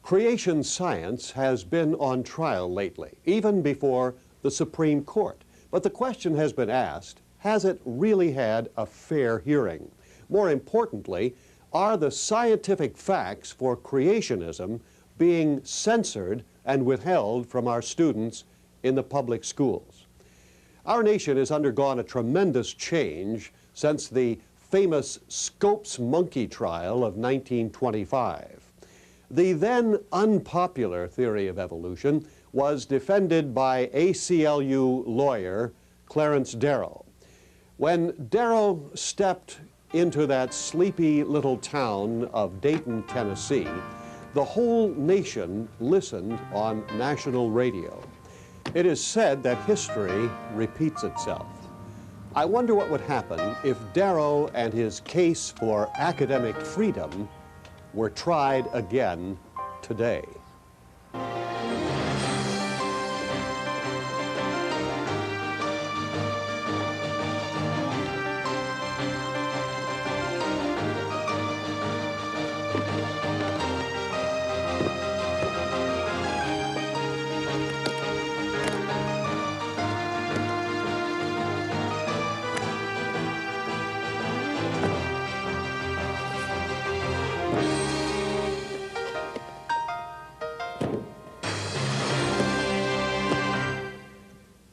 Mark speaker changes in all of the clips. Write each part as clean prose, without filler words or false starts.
Speaker 1: Creation science has been on trial lately, even before the Supreme Court. But the question has been asked, has it really had a fair hearing? More importantly, are the scientific facts for creationism being censored and withheld from our students in the public schools? Our nation has undergone a tremendous change since the famous Scopes monkey trial of 1925. The then unpopular theory of evolution was defended by ACLU lawyer Clarence Darrow. When Darrow stepped into that sleepy little town of Dayton, Tennessee, the whole nation listened on national radio. It is said that history repeats itself. I wonder what would happen if Darrow and his case for academic freedom were tried again today.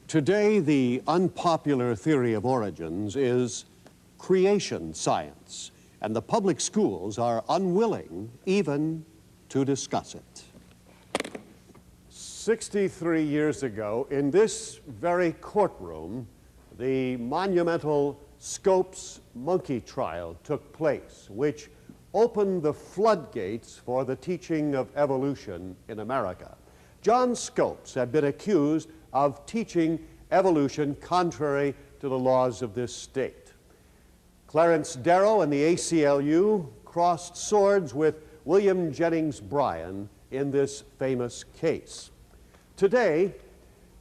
Speaker 1: Today, the unpopular theory of origins is creation science, and the public schools are unwilling even to discuss it. 63 years ago, in this very courtroom, the monumental Scopes monkey trial took place, which opened the floodgates for the teaching of evolution in America. John Scopes had been accused of teaching evolution contrary to the laws of this state. Clarence Darrow and the ACLU crossed swords with William Jennings Bryan in this famous case. Today,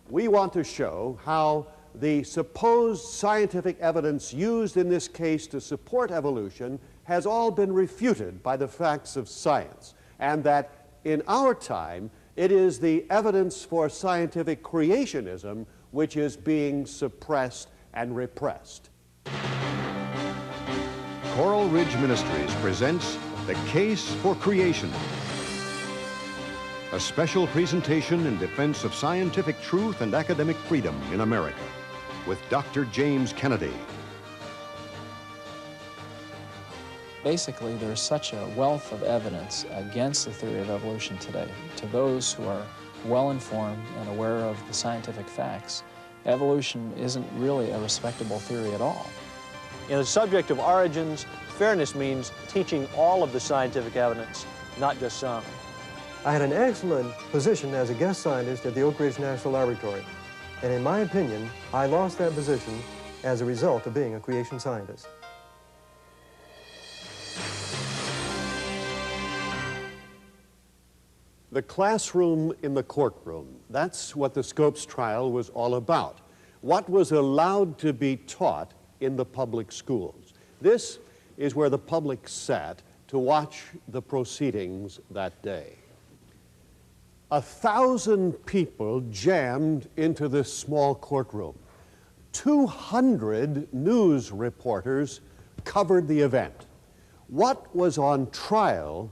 Speaker 1: we want to show how the supposed scientific evidence used in this case to support evolution has all been refuted by the facts of science, and that in our time, it is the evidence for scientific creationism which is being suppressed and repressed.
Speaker 2: Coral Ridge Ministries presents The Case for Creation, a special presentation in defense of scientific truth and academic freedom in America, with Dr. James Kennedy.
Speaker 3: Basically, there's such a wealth of evidence against the theory of evolution today. To those who are well-informed and aware of the scientific facts, evolution isn't really a respectable theory at all.
Speaker 4: In the subject of origins, fairness means teaching all of the scientific evidence, not just some.
Speaker 5: I had an excellent position as a guest scientist at the Oak Ridge National Laboratory, and in my opinion, I lost that position as a result of being a creation scientist.
Speaker 1: The classroom in the courtroom, that's what the Scopes trial was all about. What was allowed to be taught in the public schools. This is where the public sat to watch the proceedings that day. 1,000 people jammed into this small courtroom. 200 news reporters covered the event. What was on trial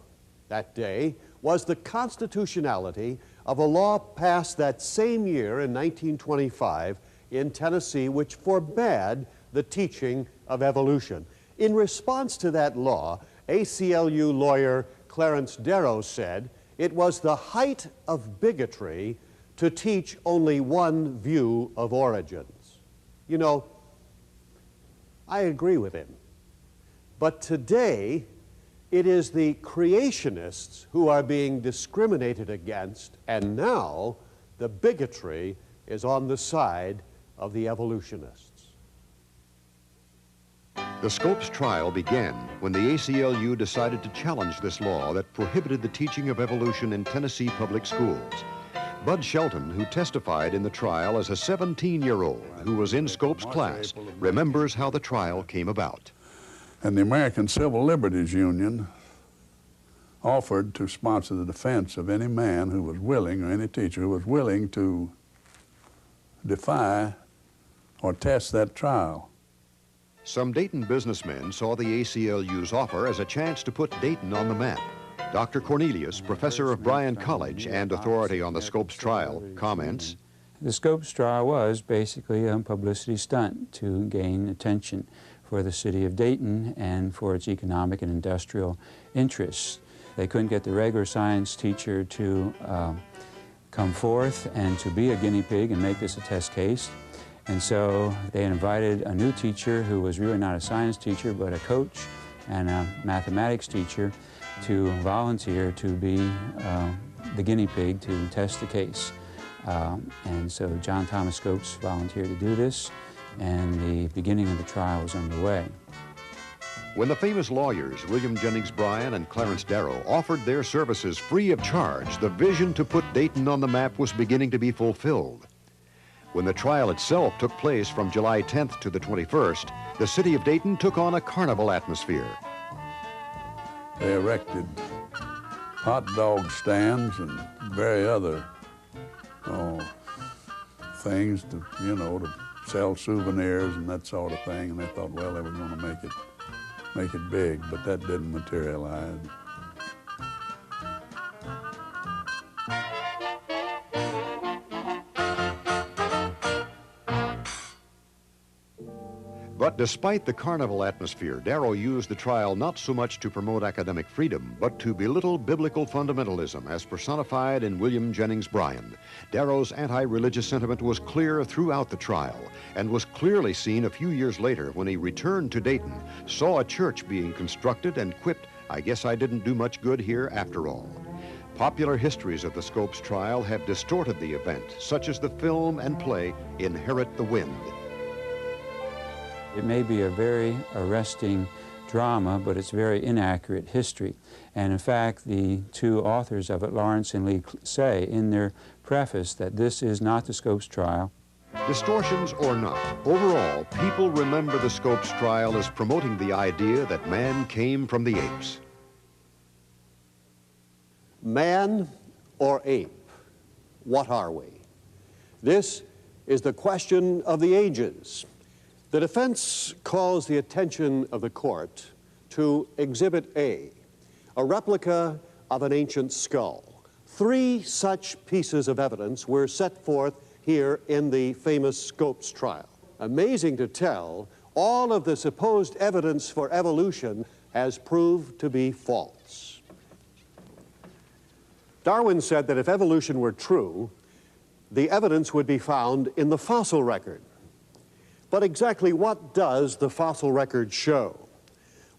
Speaker 1: that day was the constitutionality of a law passed that same year in 1925 in Tennessee, which forbade the teaching of evolution. In response to that law, ACLU lawyer Clarence Darrow said it was the height of bigotry to teach only one view of origins. You know, I agree with him. But today, it is the creationists who are being discriminated against, and now the bigotry is on the side of the evolutionists.
Speaker 2: The Scopes trial began when the ACLU decided to challenge this law that prohibited the teaching of evolution in Tennessee public schools. Bud Shelton, who testified in the trial as a 17-year-old who was in Scopes' class, remembers how the trial came about.
Speaker 6: And the American Civil Liberties Union offered to sponsor the defense of any man who was willing, or any teacher who was willing to defy or test that trial.
Speaker 2: Some Dayton businessmen saw the ACLU's offer as a chance to put Dayton on the map. Dr. Cornelius, professor of Bryan College and authority on the Scopes trial, comments,
Speaker 7: "The Scopes trial was basically a publicity stunt to gain attention for the city of Dayton and for its economic and industrial interests. They couldn't get the regular science teacher to come forth and to be a guinea pig and make this a test case. And so they invited a new teacher who was really not a science teacher but a coach and a mathematics teacher to volunteer to be the guinea pig to test the case. And so John Thomas Scopes volunteered to do this, and the beginning of the trial was underway.
Speaker 2: When the famous lawyers William Jennings Bryan and Clarence Darrow offered their services free of charge, the vision to put Dayton on the map was beginning to be fulfilled. When the trial itself took place from July 10th to the 21st, the city of Dayton took on a carnival atmosphere.
Speaker 6: They erected hot dog stands and various other things to, to sell souvenirs and that sort of thing, and they thought, well, they were going to make it big, but that didn't materialize.
Speaker 2: But despite the carnival atmosphere, Darrow used the trial not so much to promote academic freedom, but to belittle biblical fundamentalism as personified in William Jennings Bryan. Darrow's anti-religious sentiment was clear throughout the trial and was clearly seen a few years later when he returned to Dayton, saw a church being constructed, and quipped, "I guess I didn't do much good here after all." Popular histories of the Scopes trial have distorted the event, such as the film and play Inherit the Wind.
Speaker 7: It may be a very arresting drama, but it's very inaccurate history. And in fact, the two authors of it, Lawrence and Lee, say in their preface that this is not the Scopes trial.
Speaker 2: Distortions or not, overall, people remember the Scopes trial as promoting the idea that man came from the apes.
Speaker 1: Man or ape? What are we? This is the question of the ages. The defense calls the attention of the court to Exhibit A, a replica of an ancient skull. 3 such pieces of evidence were set forth here in the famous Scopes trial. Amazing to tell, all of the supposed evidence for evolution has proved to be false. Darwin said that if evolution were true, the evidence would be found in the fossil record. But exactly what does the fossil record show?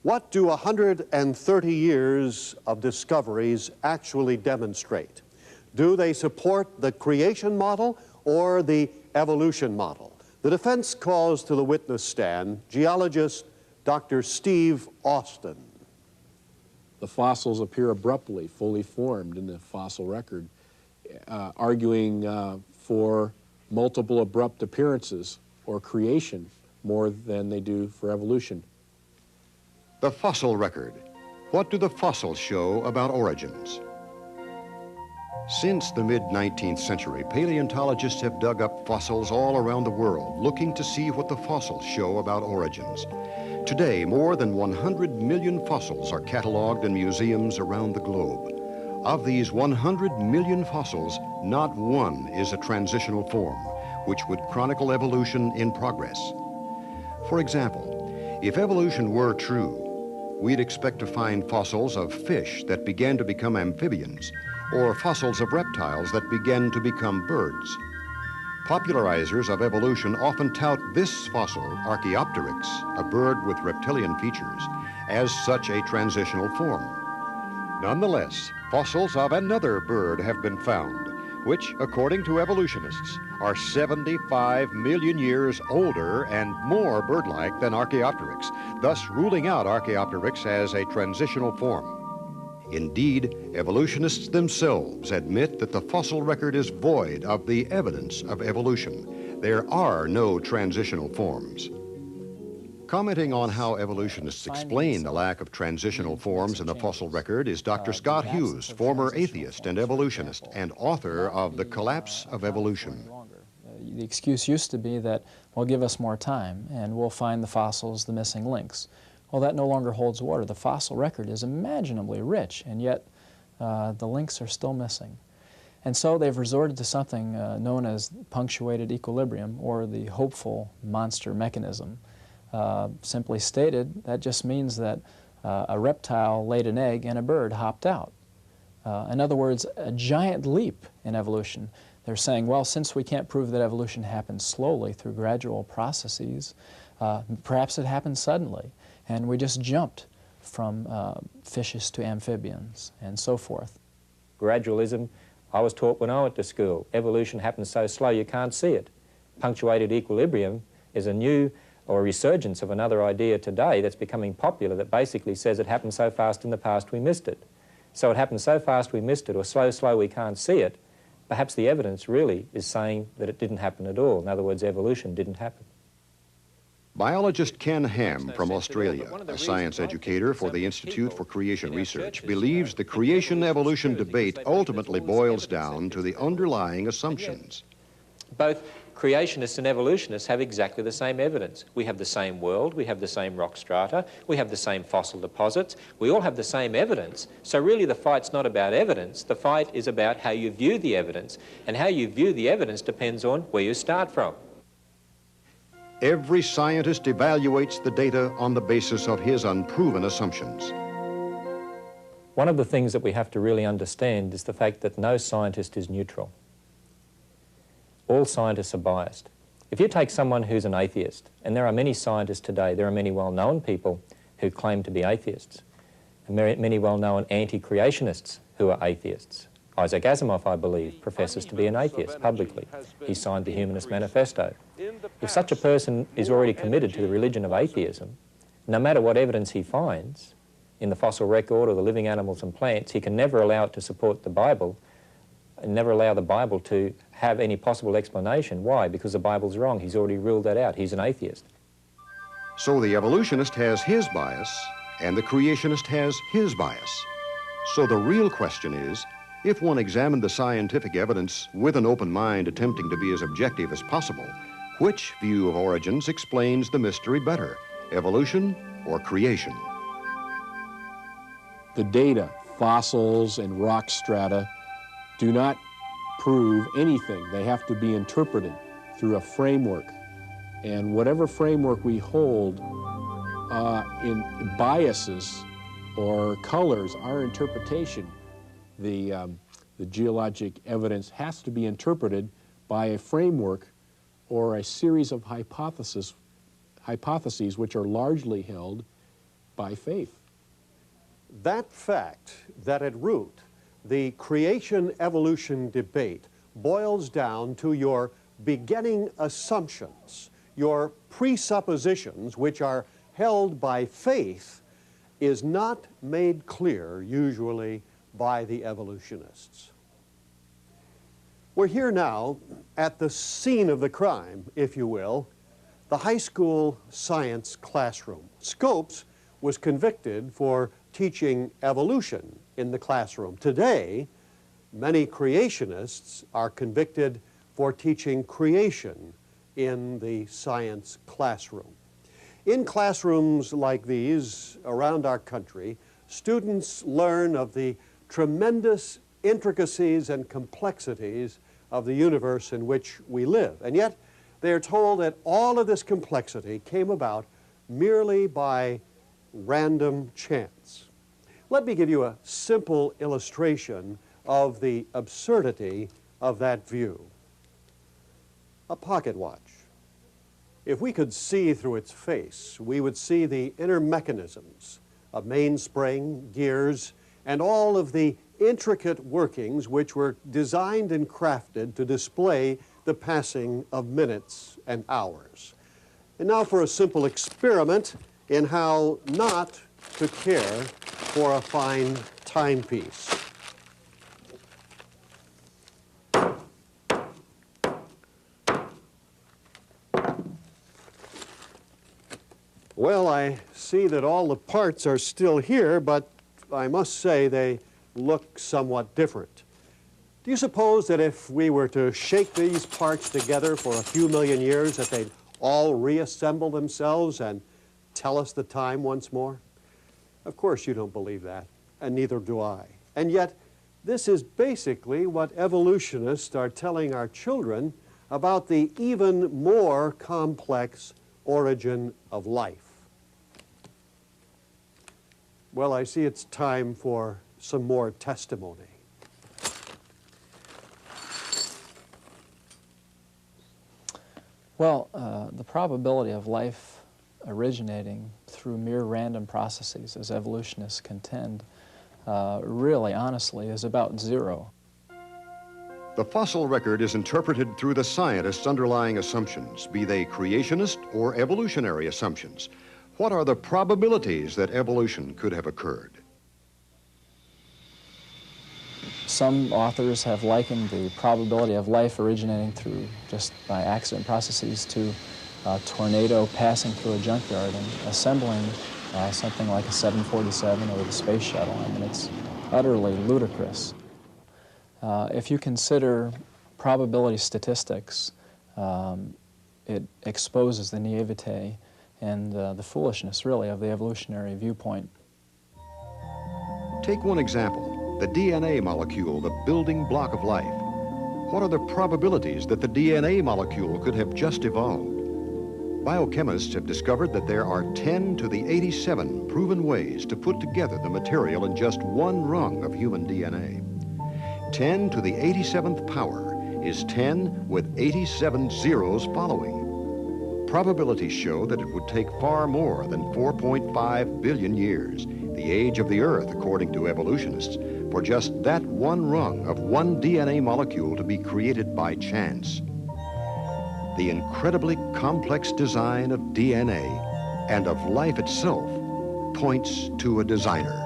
Speaker 1: What do 130 years of discoveries actually demonstrate? Do they support the creation model or the evolution model? The defense calls to the witness stand geologist Dr. Steve Austin.
Speaker 8: The fossils appear abruptly, fully formed in the fossil record, arguing for multiple abrupt appearances or creation more than they do for evolution.
Speaker 2: The fossil record. What do the fossils show about origins? Since the mid-19th century, paleontologists have dug up fossils all around the world, looking to see what the fossils show about origins. Today, more than 100 million fossils are cataloged in museums around the globe. Of these 100 million fossils, not one is a transitional form, which would chronicle evolution in progress. For example, if evolution were true, we'd expect to find fossils of fish that began to become amphibians, or fossils of reptiles that began to become birds. Popularizers of evolution often tout this fossil, Archaeopteryx, a bird with reptilian features, as such a transitional form. Nonetheless, fossils of another bird have been found, which, according to evolutionists, are 75 million years older and more bird-like than Archaeopteryx, thus ruling out Archaeopteryx as a transitional form. Indeed, evolutionists themselves admit that the fossil record is void of the evidence of evolution. There are no transitional forms. Commenting on how evolutionists explain the lack of transitional forms in the fossil record is Dr. Scott Hughes, former atheist and evolutionist and author of The Collapse of Evolution.
Speaker 3: The excuse used to be that, well, give us more time and we'll find the fossils, the missing links. Well, that no longer holds water. The fossil record is imaginably rich, and yet the links are still missing. And so they've resorted to something known as punctuated equilibrium, or the hopeful monster mechanism. Simply stated, that just means that a reptile laid an egg and a bird hopped out. In other words, a giant leap in evolution. They're saying, well, since we can't prove that evolution happens slowly through gradual processes, perhaps it happened suddenly, and we just jumped from fishes to amphibians and so forth.
Speaker 9: Gradualism, I was taught when I went to school, evolution happens so slow you can't see it. Punctuated equilibrium is a new or a resurgence of another idea today that's becoming popular that basically says it happened so fast in the past we missed it. So it happened so fast we missed it, or slow we can't see it. Perhaps the evidence really is saying that it didn't happen at all. In other words, evolution didn't happen.
Speaker 2: Biologist Ken Ham from Australia, a science educator for the Institute for Creation Research, believes the creation-evolution debate ultimately boils down to the underlying assumptions.
Speaker 9: Both creationists and evolutionists have exactly the same evidence. We have the same world, we have the same rock strata, we have the same fossil deposits, we all have the same evidence. So really the fight's not about evidence, the fight is about how you view the evidence, and how you view the evidence depends on where you start from.
Speaker 2: Every scientist evaluates the data on the basis of his unproven assumptions.
Speaker 9: One of the things that we have to really understand is the fact that no scientist is neutral. All scientists are biased. If you take someone who's an atheist, and there are many scientists today, there are many well-known people who claim to be atheists, and many well-known anti-creationists who are atheists. Isaac Asimov, I believe, professes to be an atheist publicly. He signed the Humanist Manifesto. If such a person is already committed to the religion of atheism, no matter what evidence he finds in the fossil record or the living animals and plants, he can never allow it to support the Bible, and never allow the Bible to have any possible explanation. Why? Because the Bible's wrong. He's already ruled that out. He's an atheist.
Speaker 2: So the evolutionist has his bias, and the creationist has his bias. So the real question is, if one examined the scientific evidence with an open mind attempting to be as objective as possible, which view of origins explains the mystery better, evolution or creation?
Speaker 8: The data, fossils and rock strata, do not prove anything. They have to be interpreted through a framework. And whatever framework we hold in biases or colors our interpretation, the geologic evidence has to be interpreted by a framework or a series of hypotheses which are largely held by faith.
Speaker 1: That fact that at root the creation-evolution debate boils down to your beginning assumptions, your presuppositions, which are held by faith, is not made clear usually by the evolutionists. We're here now at the scene of the crime, if you will, the high school science classroom. Scopes was convicted for teaching evolution in the classroom. Today, many creationists are convicted for teaching creation in the science classroom. In classrooms like these around our country, students learn of the tremendous intricacies and complexities of the universe in which we live. And yet, they are told that all of this complexity came about merely by random chance. Let me give you a simple illustration of the absurdity of that view. A pocket watch. If we could see through its face, we would see the inner mechanisms of mainspring, gears, and all of the intricate workings which were designed and crafted to display the passing of minutes and hours. And now for a simple experiment in how not to care for a fine timepiece. Well, I see that all the parts are still here, but I must say they look somewhat different. Do you suppose that if we were to shake these parts together for a few million years, that they'd all reassemble themselves and tell us the time once more? Of course you don't believe that, and neither do I. And yet, this is basically what evolutionists are telling our children about the even more complex origin of life. Well, I see it's time for some more testimony.
Speaker 3: Well, the probability of life originating through mere random processes, as evolutionists contend, really, honestly, is about zero.
Speaker 2: The fossil record is interpreted through the scientists' underlying assumptions, be they creationist or evolutionary assumptions. What are the probabilities that evolution could have occurred?
Speaker 3: Some authors have likened the probability of life originating through just by accident processes to a tornado passing through a junkyard and assembling something like a 747 or the space shuttle. I mean, it's utterly ludicrous. If you consider probability statistics, it exposes the naivete and the foolishness, really, of the evolutionary viewpoint.
Speaker 2: Take one example, the DNA molecule, the building block of life. What are the probabilities that the DNA molecule could have just evolved? Biochemists have discovered that there are 10 to the 87 proven ways to put together the material in just one rung of human DNA. 10 to the 87th power is 10 with 87 zeros following. Probabilities show that it would take far more than 4.5 billion years, the age of the Earth according to evolutionists, for just that one rung of one DNA molecule to be created by chance. The incredibly complex design of DNA and of life itself points to a designer.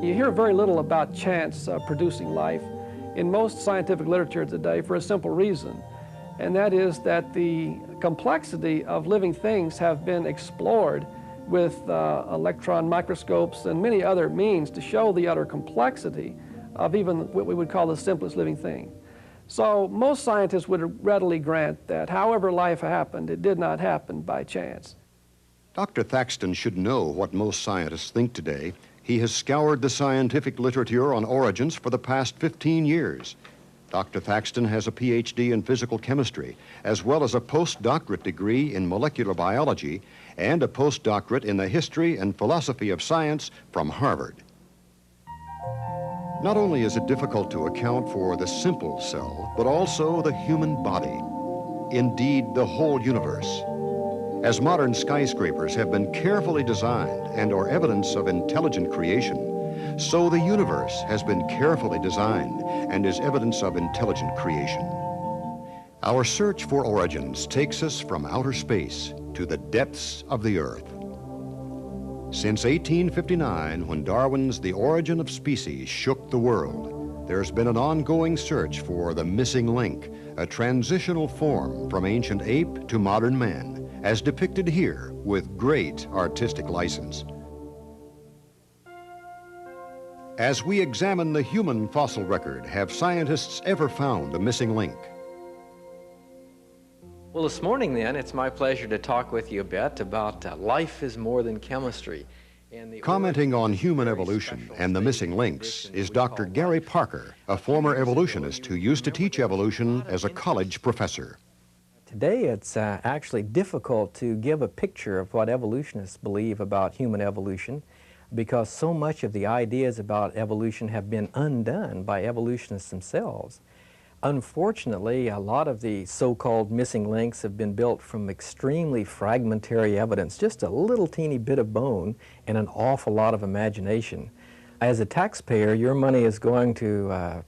Speaker 10: You hear very little about chance producing life in most scientific literature today for a simple reason, and that is that the complexity of living things have been explored with electron microscopes and many other means to show the utter complexity of even what we would call the simplest living thing. So most scientists would readily grant that however life happened, it did not happen by chance.
Speaker 2: Dr. Thaxton should know what most scientists think today. He has scoured the scientific literature on origins for the past 15 years. Dr. Thaxton has a PhD in physical chemistry, as well as a postdoctorate degree in molecular biology and a postdoctorate in the history and philosophy of science from Harvard. Not only is it difficult to account for the simple cell, but also the human body, indeed the whole universe. As modern skyscrapers have been carefully designed and are evidence of intelligent creation, so the universe has been carefully designed and is evidence of intelligent creation. Our search for origins takes us from outer space to the depths of the earth. Since 1859, when Darwin's The Origin of Species shook the world, there's been an ongoing search for the missing link, a transitional form from ancient ape to modern man, as depicted here with great artistic license. As we examine the human fossil record, have scientists ever found the missing link?
Speaker 11: Well, this morning then, it's my pleasure to talk with you a bit about life is more than chemistry.
Speaker 2: Commenting on human evolution and the missing links is Dr. Gary Parker, a former evolutionist who used to teach evolution as a college professor.
Speaker 11: Today it's actually difficult to give a picture of what evolutionists believe about human evolution, because so much of the ideas about evolution have been undone by evolutionists themselves. Unfortunately, a lot of the so-called missing links have been built from extremely fragmentary evidence, just a little teeny bit of bone and an awful lot of imagination. As a taxpayer, your money is going to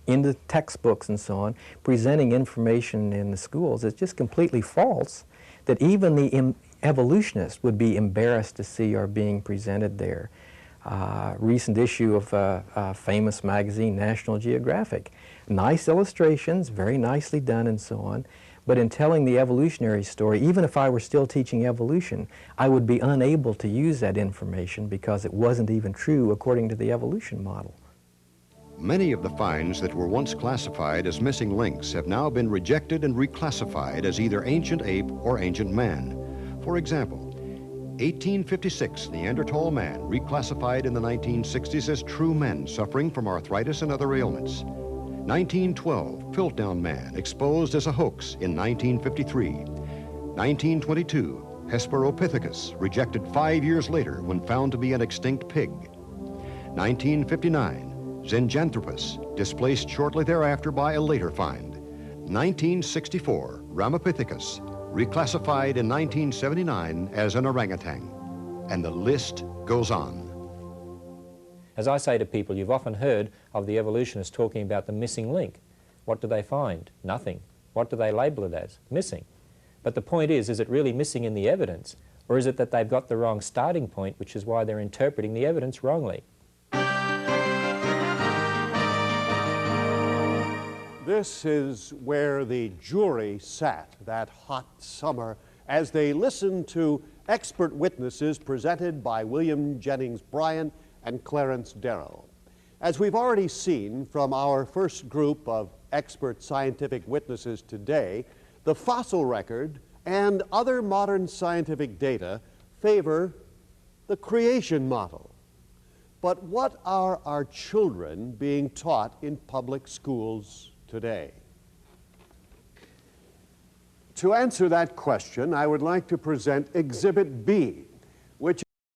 Speaker 11: into textbooks and so on, presenting information in the schools is just completely false, that even the evolutionists would be embarrassed to see are being presented there. Recent issue of a famous magazine, National Geographic. Nice illustrations, very nicely done and so on, But in telling the evolutionary story, even if I were still teaching evolution, I would be unable to use that information because it wasn't even true according to the evolution model.
Speaker 2: Many of the finds that were once classified as missing links have now been rejected and reclassified as either ancient ape or ancient man. For example, 1856 Neanderthal man reclassified in the 1960s as true men suffering from arthritis and other ailments. 1912 Piltdown man exposed as a hoax in 1953. 1922 Hesperopithecus rejected 5 years later when found to be an extinct pig. 1959 Zinjanthropus, displaced shortly thereafter by a later find. 1964, Ramapithecus, reclassified in 1979 as an orangutan. And the list goes on.
Speaker 9: As I say to people, you've often heard of the evolutionists talking about the missing link. What do they find? Nothing. What do they label it as? Missing. But the point is it really missing in the evidence, or is it that they've got the wrong starting point, which is why they're interpreting the evidence wrongly?
Speaker 1: This is where the jury sat that hot summer as they listened to expert witnesses presented by William Jennings Bryan and Clarence Darrow. As we've already seen from our first group of expert scientific witnesses today, the fossil record and other modern scientific data favor the creation model. But what are our children being taught in public schools today? To answer that question, I would like to present Exhibit B